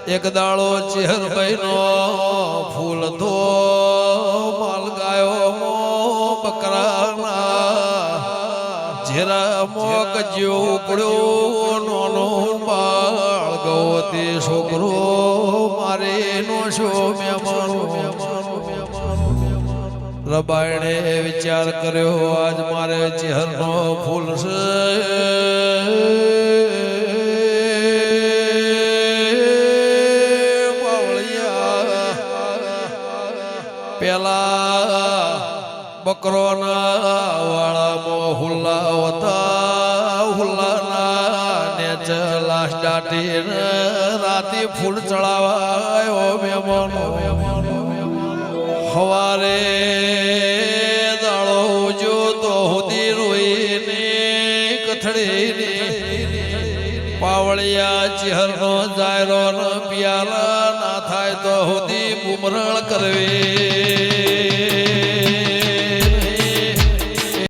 એક દાડો ચેહરભાઈ નો ફૂલ ધો માલ ગાયો મો બકરાના જેરા મોક જો ઉપડ્યો નોનો બાળ ગવતી છોકરો મારે નો શો રબાયણે વિચાર કર્યો આજ મારે ચેહરનો ફૂલ છે પેલા બકરોના વાળામાં હુલ્લા હતા હુલ્લાના નેચ લાશ દાટીને રાતે ફૂલ ચડાવાયો મહેમાનો હવારે દાડો જો તો હુદી રોઈને કથડીને પાવળિયા ચેહરનો જાયરો ન પિયાલા ના થાય તો હુદી બુમરણ કરવી